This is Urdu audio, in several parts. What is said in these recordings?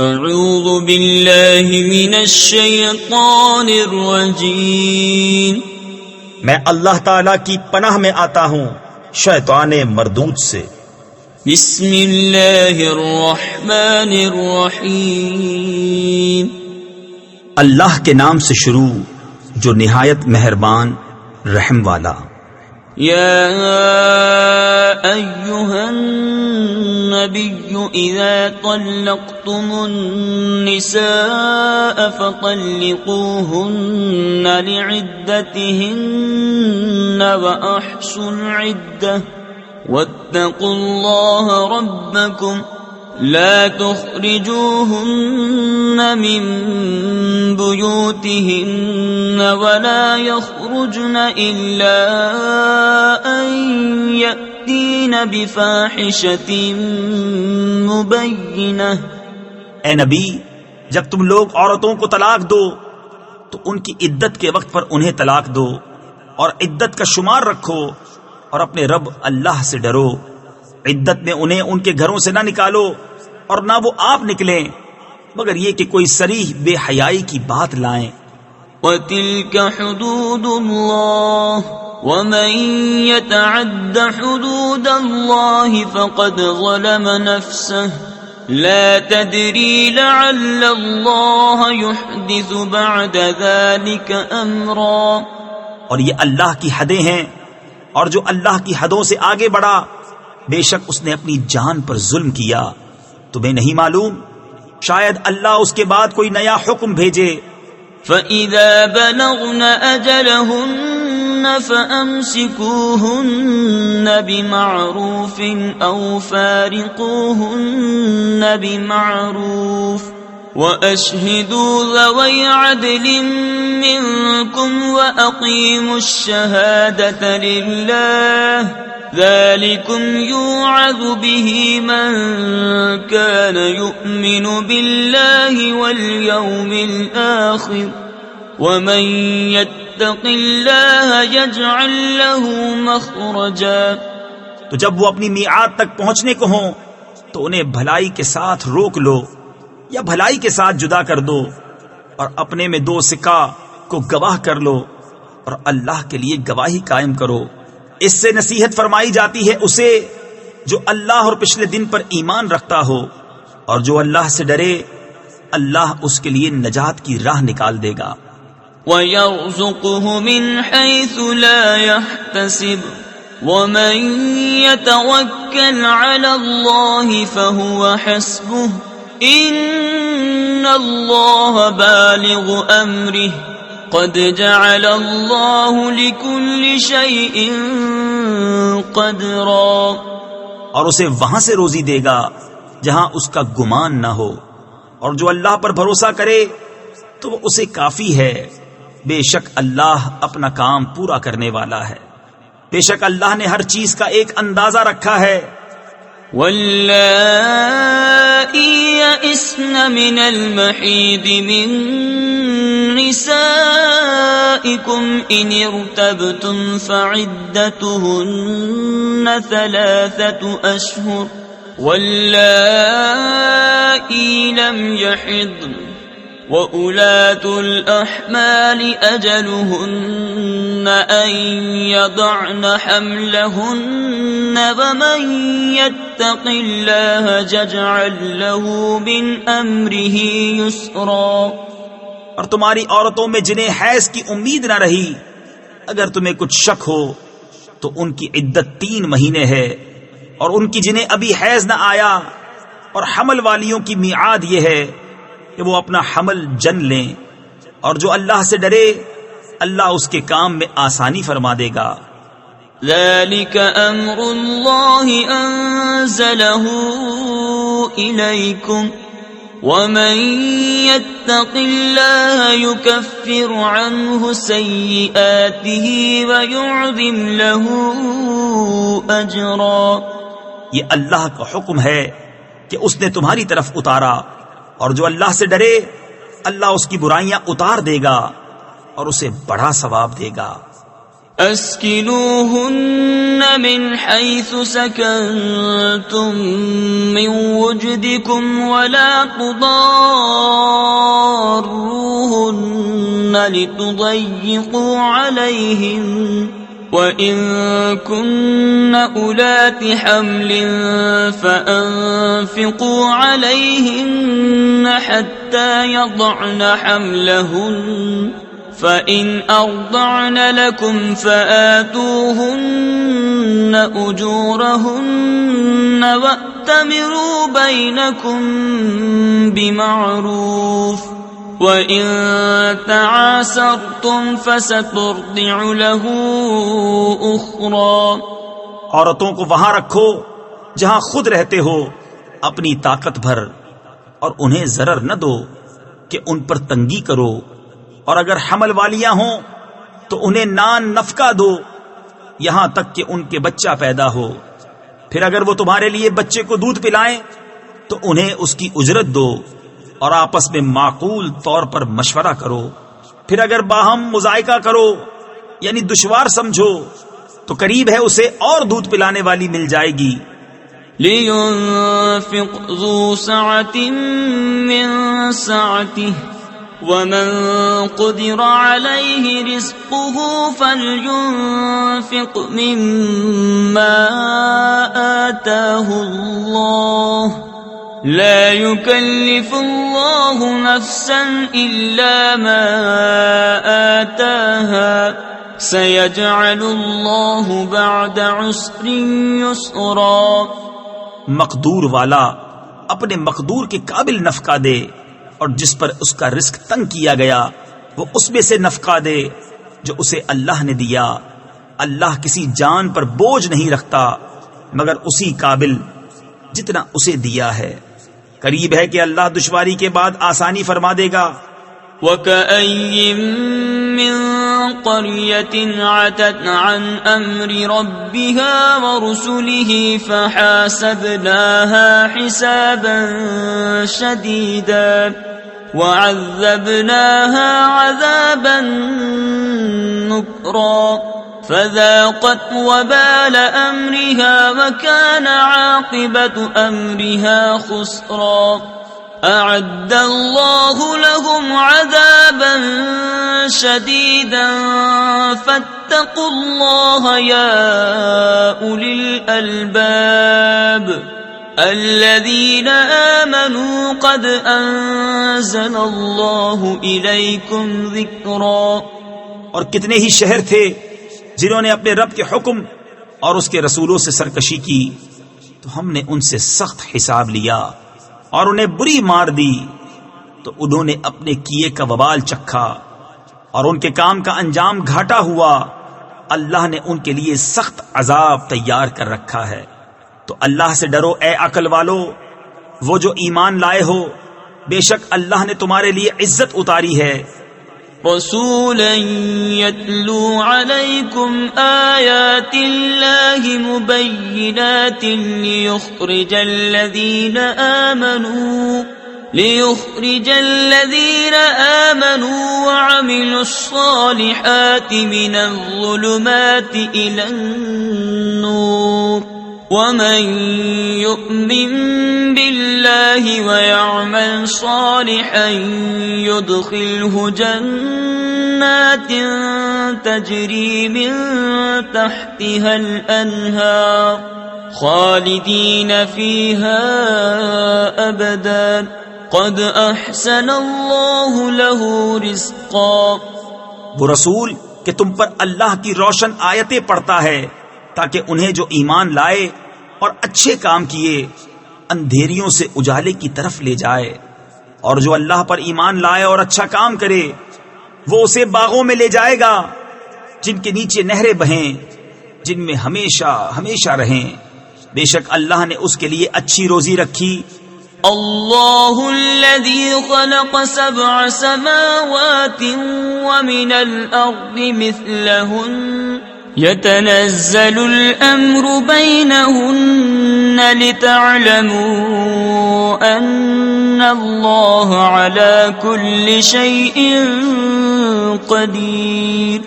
اعوذ باللہ من الشیطان الرجیم، میں اللہ تعالی کی پناہ میں آتا ہوں شیطان مردود سے۔ بسم اللہ الرحمن الرحیم، اللہ کے نام سے شروع جو نہایت مہربان رحم والا۔ یا ایہا النبی اذا طلقتم النساء فطلقوهن لعدتهن واحصوا العدة واتقوا الله ربكم لا تخرجوهن من بيوتهن ولا يخرجن إلا أن يأتين بفاحشة مبينة۔ اے نبی، جب تم لوگ عورتوں کو طلاق دو تو ان کی عدت کے وقت پر انہیں طلاق دو اور عدت کا شمار رکھو اور اپنے رب اللہ سے ڈرو۔ عدت میں انہیں ان کے گھروں سے نہ نکالو اور نہ وہ آپ نکلیں مگر یہ کہ کوئی صریح بے حیائی کی بات لائیں۔ وَتِلْكَ حُدُودُ اللَّهِ وَمَن يَتَعَدَّ حُدُودَ اللَّهِ فَقَدْ ظَلَمَ نَفْسَهُ لَا تَدْرِي لَعَلَّ اللَّهَ يُحْدِثُ بَعْدَ ذَلِكَ أَمْرًا۔ اور یہ اللہ کی حدیں ہیں، اور جو اللہ کی حدوں سے آگے بڑھا بے شک اس نے اپنی جان پر ظلم کیا۔ تمہیں نہیں معلوم شاید اللہ اس کے بعد کوئی نیا حکم بھیجے۔ فَإِذَا بَلَغْنَ أَجَلَهُنَّ فَأَمْسِكُوهُنَّ بِمَعْرُوفٍ أَوْ فَارِقُوهُنَّ بِمَعْرُوفٍ وَأَشْهِدُوا ذَوَيْ عَدْلٍ مِّنكُمْ وَأَقِيمُوا الشَّهَادَةَ لِلَّهِ ذَلِكُمْ يُوعَظُ بِهِ مَن كَانَ يُؤْمِنُ بِاللَّهِ وَالْيَوْمِ الْآخِرِ وَمَن يَتَّقِ اللَّهَ يَجْعَل لَّهُ مَخْرَجًا۔ تو جب وہ اپنی میعاد تک پہنچنے کو ہوں تو انہیں بھلائی کے ساتھ روک لو یا بھلائی کے ساتھ جدا کر دو، اور اپنے میں دو سکہ کو گواہ کر لو اور اللہ کے لیے گواہی قائم کرو۔ اس سے نصیحت فرمائی جاتی ہے اسے جو اللہ اور پچھلے دن پر ایمان رکھتا ہو، اور جو اللہ سے ڈرے اللہ اس کے لیے نجات کی راہ نکال دے گا۔ وَيَرْزُقُهُ مِنْ حَيْثُ لَا يَحْتَسِبُ وَمَن يَتَوَكَّلْ عَلَى اللَّهِ فَهُوَ حَسْبُهُ إِنَّ اللَّهَ بَالِغُ أَمْرِهِ قَدْ جَعَلَ اللَّهُ لِكُلِّ شَيْءٍ قَدْرًا۔ اور اسے وہاں سے روزی دے گا جہاں اس کا گمان نہ ہو، اور جو اللہ پر بھروسہ کرے تو وہ اسے کافی ہے۔ بے شک اللہ اپنا کام پورا کرنے والا ہے، بے شک اللہ نے ہر چیز کا ایک اندازہ رکھا ہے۔ وَاللَّائِي يَئِسْنَ مِنَ الْمَحِيضِ مِن نِّسَائِكُمْ إِنِ ارْتَبْتُمْ فَعِدَّتُهُنَّ 3 أَشْهُرٍ وَاللَّائِي لَمْ يَحِضْنَ وَأُولَاتُ الْأَحْمَالِ أَجَلُهُنَّ أَن يَضَعْنَ حَمْلَهُنَّ وَمَن يَتَّقِ اللَّهَ يَجْعَل لَّهُ مِنْ أَمْرِهِ يُسْرًا۔ اور تمہاری عورتوں میں جنہیں حیض کی امید نہ رہی اگر تمہیں کچھ شک ہو تو ان کی عدت 3 مہینے ہے، اور ان کی جنہیں ابھی حیض نہ آیا اور حمل والیوں کی میعاد یہ ہے کہ وہ اپنا حمل جن لیں، اور جو اللہ سے ڈرے اللہ اس کے کام میں آسانی فرما دے گا۔ ذَلِكَ أَمْرُ اللَّهِ أَنزَلَهُ إِلَيْكُمْ وَمَن يَتَّقِ اللَّهَ يُكَفِّرْ عَنْهُ سَيِّئَاتِهِ وَيُعْظِمْ لَهُ أَجْرًا۔ یہ اللہ کا حکم ہے کہ اس نے تمہاری طرف اتارا، اور جو اللہ سے ڈرے اللہ اس کی برائیاں اتار دے گا اور اسے بڑا ثواب دے گا۔ أسكنوهن من حيث سكنتم من وجدكم ولا تضاروهن لتضيقوا عليهن وإن كن أولات حمل فأنفقوا عليهن حتى يضعن حملهن فإن أرضعن لكم فآتوهن أجورهن وأتمروا بينكم بمعروف وَإِن تَعَاسَرْتُمْ فَسَتُرْضِعُ لَهُ أُخْرَى. عورتوں کو وہاں رکھو جہاں خود رہتے ہو اپنی طاقت بھر، اور انہیں ضرر نہ دو کہ ان پر تنگی کرو، اور اگر حمل والیاں ہوں تو انہیں نان نفقہ دو یہاں تک کہ ان کے بچہ پیدا ہو. پھر اگر وہ تمہارے لیے بچے کو دودھ پلائیں تو انہیں اس کی اجرت دو، اور آپس میں معقول طور پر مشورہ کرو. پھر اگر باہم مذائقہ کرو یعنی دشوار سمجھو تو قریب ہے اسے اور دودھ پلانے والی مل جائے گی. لِيُنْفِقْ ذُو سَعَةٍ مِّن سَعَتِهِ وَمَن قُدِرَ عَلَيْهِ رِزْقُهُ فَلْيُنْفِقْ مِمَّا آتَاهُ اللَّهُ لا يكلف الله نفسا إلا ما آتاها سيجعل الله بعد عسر يسرا. مقدور والا اپنے مقدور کے قابل نفقہ دے، اور جس پر اس کا رزق تنگ کیا گیا وہ اس میں سے نفقہ دے جو اسے اللہ نے دیا. اللہ کسی جان پر بوجھ نہیں رکھتا مگر اسی قابل جتنا اسے دیا ہے. قریب ہے کہ اللہ دشواری کے بعد آسانی فرما دے گا. وَكَأَيٍّ مِّن قَرْيَةٍ عَتَتْ عَنْ أَمْرِ رَبِّهَا وَرُسُلِهِ فَحَاسَبْنَاهَا حِسَابًا شَدِيدًا وَعَذَّبْنَاهَا عَذَابًا نُكْرًا فذاقت وبال أمرها وكان عاقبة أمرها خسرا. أعد الله لهم عذابا شديدا فاتقوا الله يا أولي الألباب الذين آمنوا قد أنزل الله إليكم ذكرا. اور کتنے ہی شہر تھے جنہوں نے اپنے رب کے حکم اور اس کے رسولوں سے سرکشی کی تو ہم نے ان سے سخت حساب لیا اور انہیں بری مار دی، تو انہوں نے اپنے کیے کا وبال چکھا اور ان کے کام کا انجام گھاٹا ہوا. اللہ نے ان کے لیے سخت عذاب تیار کر رکھا ہے. تو اللہ سے ڈرو اے عقل والو، وہ جو ایمان لائے ہو، بے شک اللہ نے تمہارے لیے عزت اتاری ہے. رسولا يتلو عليكم آيات الله مبينات ليخرج الذين آمنوا وعملوا الصالحات من الظلمات إلى النور ومن يؤمن بالله ويعمل صالحا يدخله جنات تجري من تحتها الأنهار خالدين فيها أبدا قد أحسن الله له رزقا. وہ رسول کہ تم پر اللہ کی روشن آیتیں پڑھتا ہے تاکہ انہیں جو ایمان لائے اور اچھے کام کیے اندھیریوں سے اجالے کی طرف لے جائے، اور جو اللہ پر ایمان لائے اور اچھا کام کرے وہ اسے باغوں میں لے جائے گا جن کے نیچے نہریں بہیں، جن میں ہمیشہ ہمیشہ رہیں. بے شک اللہ نے اس کے لیے اچھی روزی رکھی. اللہ الذي خلق 7 سماوات ومن الأرض مثلهن يتنزل الأمر بينهن لتعلموا أن الله على كل شيء قدير.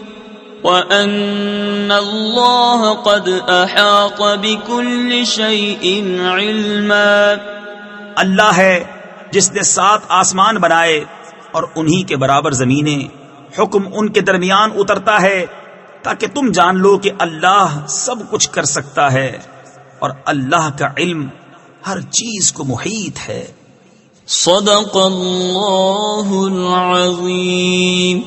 وَأَنَّ اللَّهَ قَدْ أَحَاطَ بِكُلِّ شَيْءٍ عِلْمًا. اللہ ہے جس نے 7 آسمان بنائے اور انہی کے برابر زمینیں، حکم ان کے درمیان اترتا ہے تاکہ تم جان لو کہ اللہ سب کچھ کر سکتا ہے، اور اللہ کا علم ہر چیز کو محیط ہے. صدق اللہ العظیم.